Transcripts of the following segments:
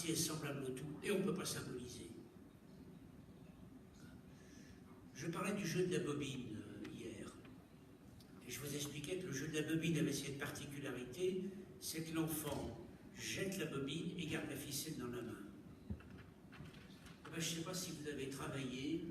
partie est semblable au tout, et on ne peut pas symboliser. Je parlais du jeu de la bobine hier, et je vous expliquais que le jeu de la bobine avait cette particularité, c'est que l'enfant jette la bobine et garde la ficelle dans la main. Je ne sais pas si vous avez travaillé,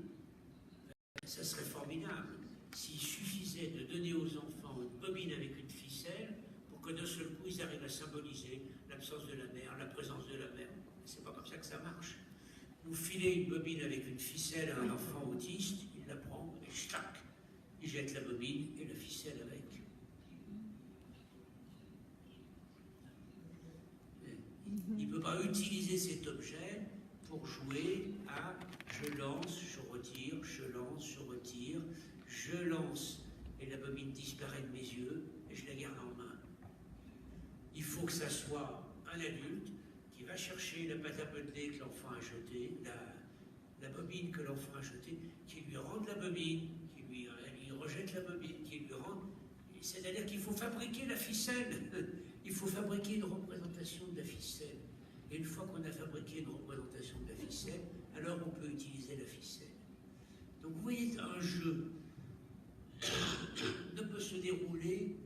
ça serait formidable s'il suffisait de donner aux enfants une bobine avec une ficelle pour que d'un seul coup ils arrivent à symboliser l'absence de la mère, la présence de la mère. C'est pas comme ça que ça marche. Vous filez une bobine avec une ficelle à un enfant autiste, il la prend et ch'tac, il jette la bobine et la ficelle avec. Il ne peut pas utiliser cet objet pour jouer à je lance, je retire, je lance, je retire, je lance et la bobine disparaît de mes yeux et je la garde en main. Il faut que ça soit un adulte qui va chercher la pâte à modeler que l'enfant a jetée, la bobine que l'enfant a jetée, qui lui rende la bobine, qui lui rejette la bobine, qui lui rend. C'est-à-dire qu'il faut fabriquer la ficelle. Il faut fabriquer une représentation de la ficelle. Et une fois qu'on a fabriqué une représentation de la ficelle, alors on peut utiliser la ficelle. Donc vous voyez, un jeu ne peut se dérouler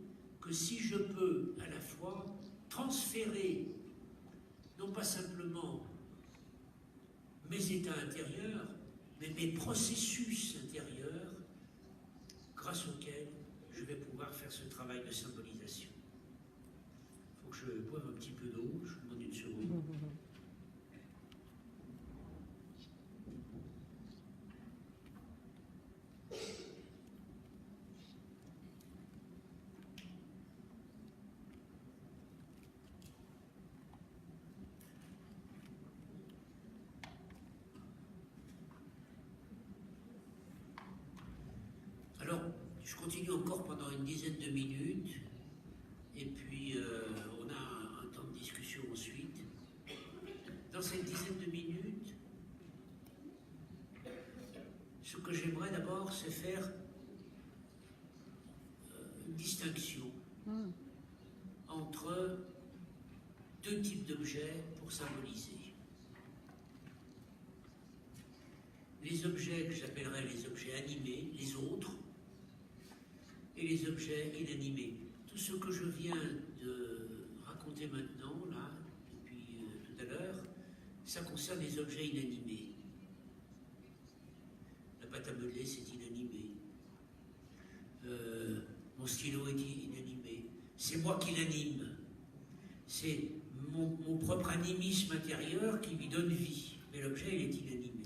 que si je peux à la fois transférer, non pas simplement mes états intérieurs, mais mes processus intérieurs, grâce auxquels je vais pouvoir faire ce travail de symbolisation. Il faut que je boive un petit peu d'eau, je vous demande une seconde. Alors, je continue encore pendant une dizaine de minutes, et puis on a un temps de discussion ensuite. Dans cette dizaine de minutes, ce que j'aimerais d'abord, c'est faire une distinction entre deux types d'objets pour symboliser. Les objets que j'appellerais les objets animés, les autres, et les objets inanimés. Tout ce que je viens de raconter maintenant, là, depuis tout à l'heure, ça concerne les objets inanimés. La pâte à modeler, c'est inanimé. Mon stylo est inanimé. C'est moi qui l'anime. C'est mon propre animisme intérieur qui lui donne vie. Mais l'objet, il est inanimé.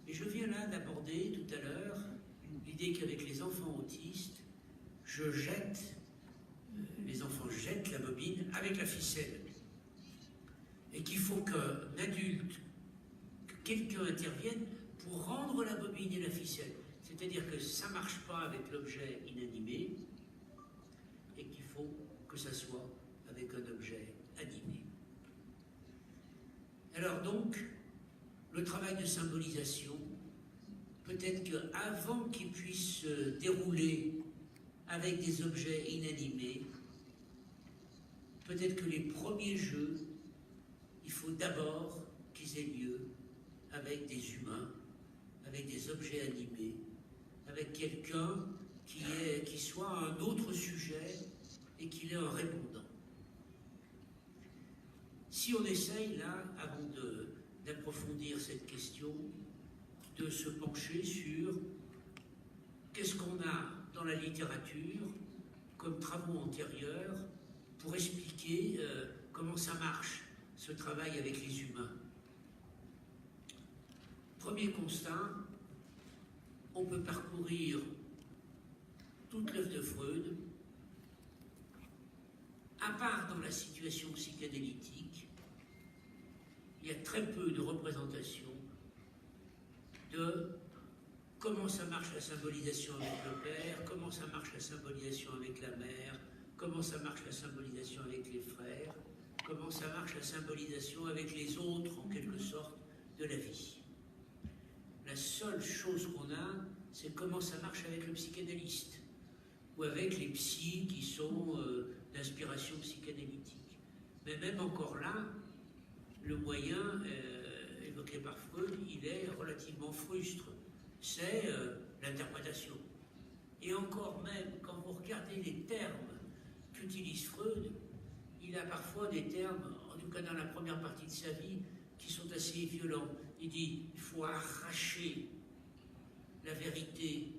Et je viens là d'aborder tout à l'heure l'idée qu'avec les enfants autistes, les enfants jettent la bobine avec la ficelle. Et qu'il faut qu'un adulte, que quelqu'un intervienne pour rendre la bobine et la ficelle. C'est-à-dire que ça ne marche pas avec l'objet inanimé, et qu'il faut que ça soit avec un objet animé. Alors donc, le travail de symbolisation, peut-être qu'avant qu'il puisse se dérouler avec des objets inanimés, peut-être que les premiers jeux, il faut d'abord qu'ils aient lieu avec des humains, avec des objets animés, avec quelqu'un qui soit un autre sujet et qu'il ait un répondant. Si on essaye là, avant d'approfondir cette question, de se pencher sur qu'est-ce qu'on a dans la littérature comme travaux antérieurs pour expliquer comment ça marche, ce travail avec les humains. Premier constat, on peut parcourir toute l'œuvre de Freud, à part dans la situation psychanalytique, il y a très peu de représentations de comment ça marche la symbolisation avec le père, comment ça marche la symbolisation avec la mère, comment ça marche la symbolisation avec les frères, comment ça marche la symbolisation avec les autres, en quelque sorte, de la vie. La seule chose qu'on a, c'est comment ça marche avec le psychanalyste, ou avec les psys qui sont d'inspiration psychanalytique. Mais même encore là, le moyen évoqué par Freud, il est relativement frustre. C'est l'interprétation. Et encore même, quand vous regardez les termes qu'utilise Freud, il a parfois des termes, en tout cas dans la première partie de sa vie, qui sont assez violents. Il dit il faut arracher la vérité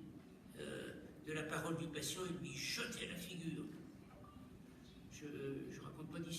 de la parole du patient et lui jeter à la figure. Je ne raconte pas d'histoire.